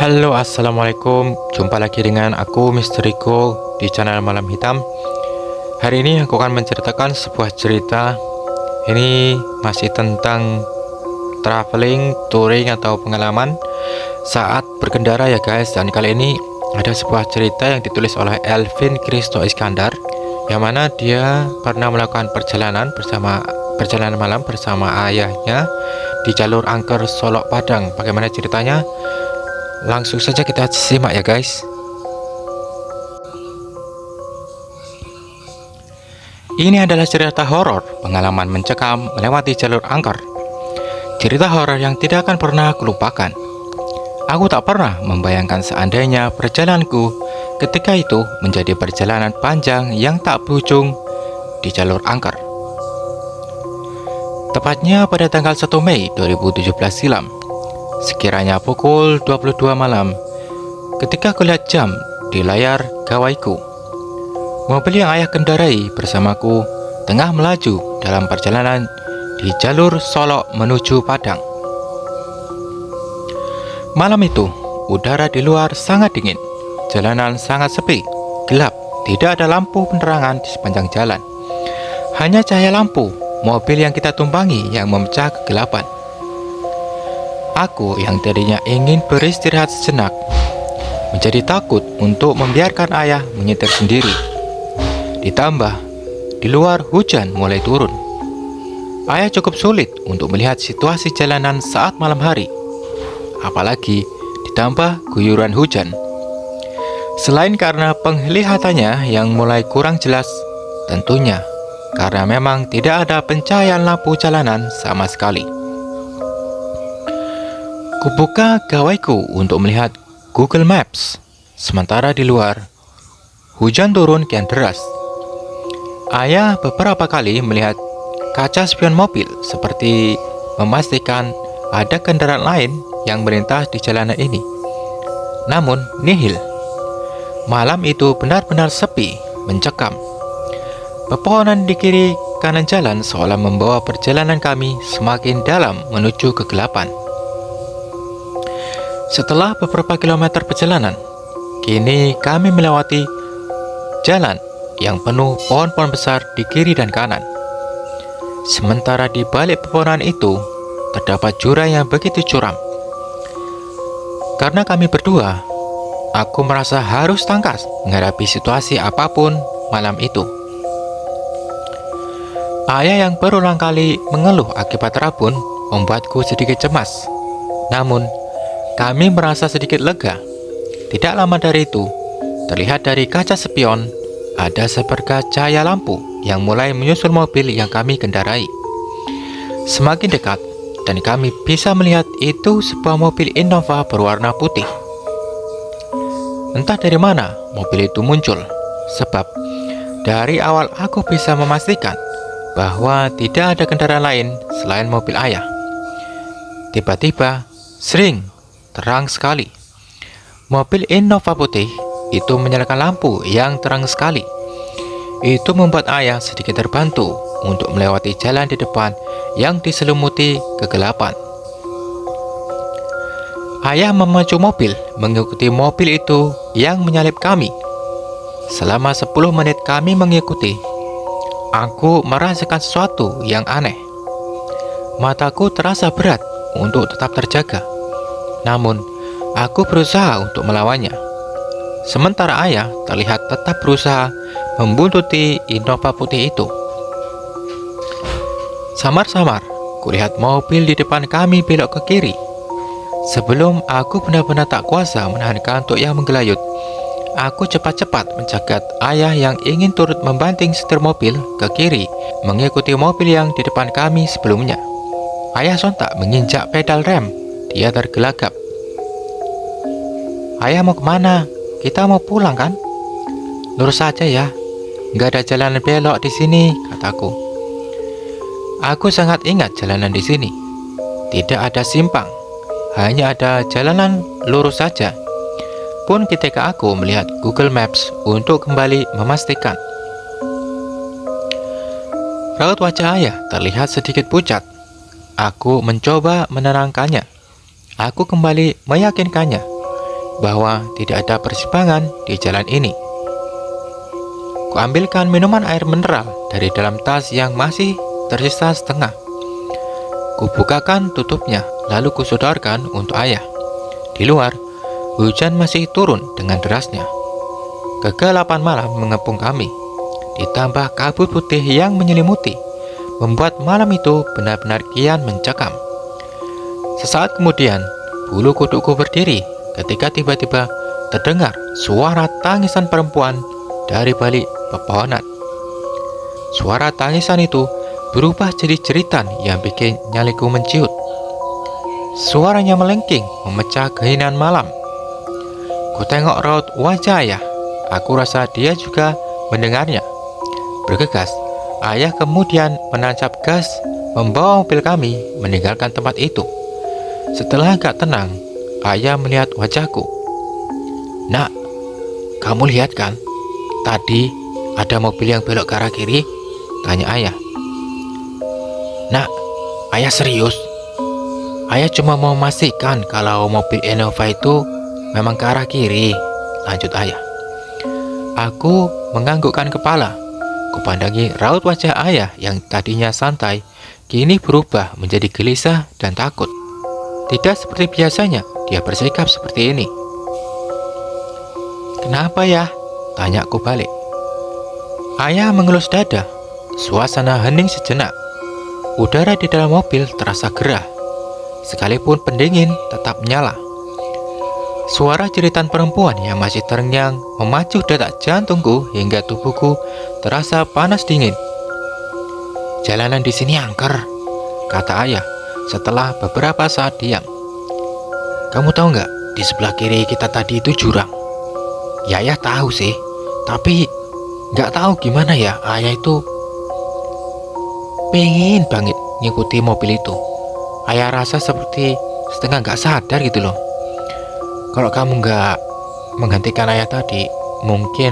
Halo, assalamualaikum. Jumpa lagi dengan aku, Mr. Rico, di channel Malam Hitam. Hari ini aku akan menceritakan sebuah cerita. Ini masih tentang traveling, touring, atau pengalaman saat berkendara ya guys. Dan kali ini ada sebuah cerita yang ditulis oleh Elvin Kristo Iskandar, yang mana dia pernah melakukan perjalanan malam bersama ayahnya di jalur angker Solok Padang. Bagaimana ceritanya? Langsung saja kita simak ya guys. Ini adalah cerita horor pengalaman mencekam melewati jalur angker. Cerita horor yang tidak akan pernah kulupakan. Aku tak pernah membayangkan seandainya perjalananku ketika itu menjadi perjalanan panjang yang tak berujung di jalur angker. Tepatnya pada tanggal 1 Mei 2017 silam, sekiranya pukul 22 malam, ketika kulihat jam di layar gawaiku, mobil yang ayah kendarai bersamaku tengah melaju dalam perjalanan di jalur Solok menuju Padang. Malam itu, udara di luar sangat dingin, jalanan sangat sepi, gelap, tidak ada lampu penerangan di sepanjang jalan. Hanya cahaya lampu mobil yang kita tumpangi yang memecah kegelapan. Aku yang tadinya ingin beristirahat sejenak menjadi takut untuk membiarkan ayah menyetir sendiri. Ditambah, di luar hujan mulai turun. Ayah cukup sulit untuk melihat situasi jalanan saat malam hari, apalagi ditambah guyuran hujan. Selain karena penglihatannya yang mulai kurang jelas, tentunya karena memang tidak ada pencahayaan lampu jalanan sama sekali. Kubuka gawaiku untuk melihat Google Maps, sementara di luar hujan turun kian deras. Ayah beberapa kali melihat kaca spion mobil seperti memastikan ada kendaraan lain yang melintas di jalanan ini. Namun nihil. Malam itu benar-benar sepi, mencekam. Pepohonan di kiri kanan jalan seolah membawa perjalanan kami semakin dalam menuju kegelapan. Setelah beberapa kilometer perjalanan, kini kami melewati jalan yang penuh pohon-pohon besar di kiri dan kanan. Sementara di balik pepohonan itu, terdapat jurang yang begitu curam. Karena kami berdua, aku merasa harus tangkas menghadapi situasi apapun malam itu. Ayah yang berulang kali mengeluh akibat rabun membuatku sedikit cemas. Namun, kami merasa sedikit lega. Tidak lama dari itu, terlihat dari kaca spion ada seberkas cahaya lampu yang mulai menyusul mobil yang kami kendarai. Semakin dekat, dan kami bisa melihat itu sebuah mobil Innova berwarna putih. Entah dari mana mobil itu muncul, sebab dari awal aku bisa memastikan bahwa tidak ada kendaraan lain selain mobil ayah. Tiba-tiba, sering terang sekali. Mobil Innova putih itu menyalakan lampu yang terang sekali. Itu membuat ayah sedikit terbantu untuk melewati jalan di depan yang diselumuti kegelapan. Ayah memacu mobil mengikuti mobil itu yang menyalip kami. Selama 10 menit kami mengikuti, aku merasakan sesuatu yang aneh. Mataku terasa berat untuk tetap terjaga. Namun, aku berusaha untuk melawannya. Sementara ayah terlihat tetap berusaha membuntuti Innova putih itu. Samar-samar, kulihat mobil di depan kami belok ke kiri. Sebelum aku benar-benar tak kuasa menahan kantuk yang menggelayut, aku cepat-cepat mencegat ayah yang ingin turut membanting setir mobil ke kiri, mengikuti mobil yang di depan kami sebelumnya. Ayah sontak menginjak pedal rem. Dia tergelagap. "Ayah mau kemana? Kita mau pulang kan?" "Lurus saja ya, nggak ada jalan belok di sini," kataku. Aku sangat ingat jalanan di sini. Tidak ada simpang, hanya ada jalanan lurus saja. Pun ketika aku melihat Google Maps untuk kembali memastikan. Raut wajah ayah terlihat sedikit pucat. Aku mencoba menenangkannya. Aku kembali meyakinkannya bahwa tidak ada persimpangan di jalan ini. Kuambilkan minuman air mineral dari dalam tas yang masih tersisa setengah. Kubukakan tutupnya, lalu kusodorkan untuk ayah. Di luar, hujan masih turun dengan derasnya. Kegelapan malam mengepung kami, ditambah kabut putih yang menyelimuti, membuat malam itu benar-benar kian mencekam. Sesaat kemudian, bulu kudukku berdiri ketika tiba-tiba terdengar suara tangisan perempuan dari balik pepohonan. Suara tangisan itu berubah jadi jeritan yang bikin nyaliku menciut. Suaranya melengking, memecah keheningan malam. Kutengok raut wajah ayah. Aku rasa dia juga mendengarnya. Bergegas, ayah kemudian menancap gas, membawa mobil kami meninggalkan tempat itu. Setelah agak tenang, ayah melihat wajahku. "Nak, kamu lihat kan? Tadi ada mobil yang belok ke arah kiri?" tanya ayah. "Nak, ayah serius. Ayah cuma mau memastikan kalau mobil Innova itu memang ke arah kiri," lanjut ayah. Aku menganggukkan kepala. Kupandangi raut wajah ayah yang tadinya santai, kini berubah menjadi gelisah dan takut. Tidak seperti biasanya dia bersikap seperti ini. "Kenapa ya?" tanyaku balik. Ayah mengelus dada. Suasana hening sejenak. Udara di dalam mobil terasa gerah. Sekalipun pendingin tetap menyala. Suara jeritan perempuan yang masih terngiang memacu detak jantungku hingga tubuhku terasa panas dingin. "Jalanan di sini angker," kata ayah setelah beberapa saat diam. "Kamu tahu nggak, di sebelah kiri kita tadi itu jurang?" "Ya, ayah tahu sih, tapi nggak tahu gimana ya, ayah itu pengen banget ngikuti mobil itu. Ayah rasa seperti setengah nggak sadar gitu loh. Kalau kamu nggak menghentikan ayah tadi, mungkin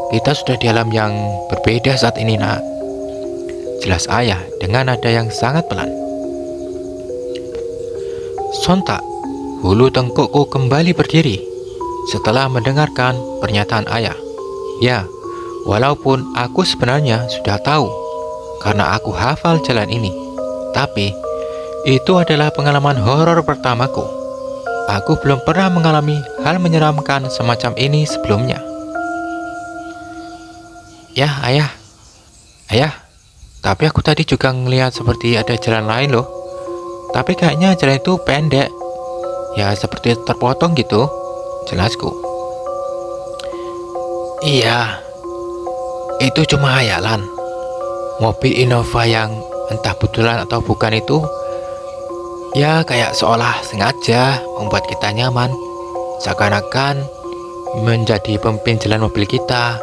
kita sudah di alam yang berbeda saat ini, nak," jelas ayah dengan nada yang sangat pelan. Sontak, bulu tengkukku kembali berdiri setelah mendengarkan pernyataan ayah. Ya, walaupun aku sebenarnya sudah tahu karena aku hafal jalan ini, tapi itu adalah pengalaman horor pertamaku. Aku belum pernah mengalami hal menyeramkan semacam ini sebelumnya. "Ya, ayah. Ayah, tapi aku tadi juga ngelihat seperti ada jalan lain loh. Tapi kayaknya jalan itu pendek. Ya, seperti terpotong gitu," jelasku. "Iya, itu cuma hayalan. Mobil Innova yang entah betulan atau bukan itu, ya kayak seolah sengaja membuat kita nyaman, seakan-akan menjadi pemimpin jalan mobil kita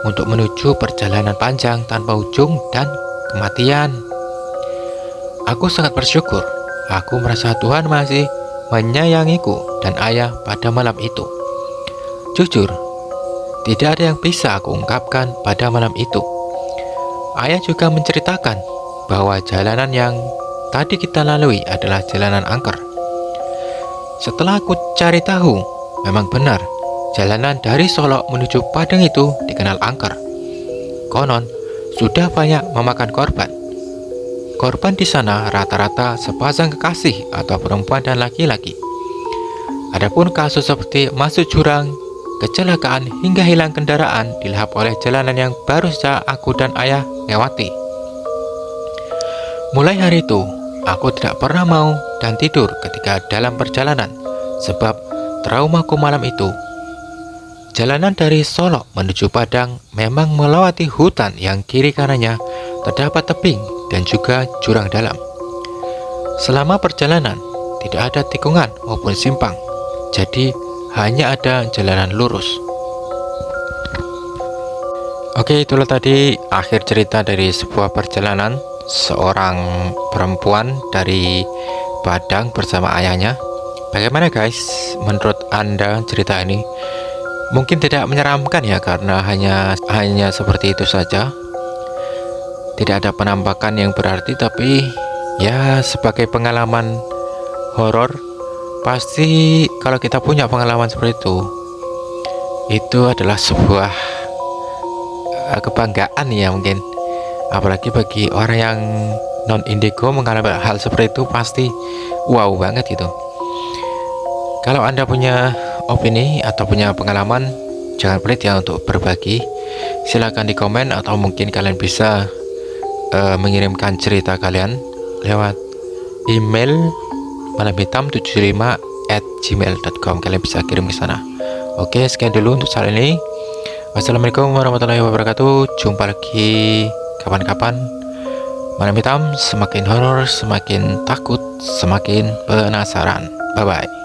untuk menuju perjalanan panjang tanpa ujung dan kematian. Aku sangat bersyukur. Aku merasa Tuhan masih menyayangiku dan ayah pada malam itu. Jujur, tidak ada yang bisa aku ungkapkan pada malam itu. Ayah juga menceritakan bahwa jalanan yang tadi kita lalui adalah jalanan angker. Setelah aku cari tahu, memang benar, jalanan dari Solok menuju Padang itu dikenal angker. Konon, sudah banyak memakan korban. Korban di sana rata-rata sepasang kekasih atau perempuan dan laki-laki. Adapun kasus seperti masuk jurang, kecelakaan hingga hilang kendaraan dilahap oleh jalanan yang baru saja aku dan ayah lewati. Mulai hari itu, aku tidak pernah mau dan tidur ketika dalam perjalanan, sebab traumaku malam itu. Jalanan dari Solok menuju Padang memang melewati hutan yang kiri kanannya terdapat tebing dan juga jurang dalam. Selama perjalanan, tidak ada tikungan maupun simpang, jadi hanya ada jalanan lurus. Oke, itulah tadi akhir cerita dari sebuah perjalanan seorang perempuan dari Padang bersama ayahnya. Bagaimana guys, menurut Anda cerita ini? Mungkin tidak menyeramkan ya, karena hanya seperti itu saja. Tidak ada penampakan yang berarti, tapi ya sebagai pengalaman horor Pasti kalau kita punya pengalaman seperti itu adalah sebuah kebanggaan ya mungkin. Apalagi bagi orang yang non indigo mengalami hal seperti itu pasti wow banget gitu. Kalau Anda punya opini atau punya pengalaman, jangan pelit ya untuk berbagi. Silahkan di komen atau mungkin kalian bisa mengirimkan cerita kalian lewat email malamhitam75@gmail.com. Kalian bisa kirim ke sana. Oke, sekian dulu untuk saat ini. Wassalamualaikum warahmatullahi wabarakatuh. Jumpa lagi kapan-kapan. Malam hitam, semakin horor, semakin takut, semakin penasaran. Bye bye.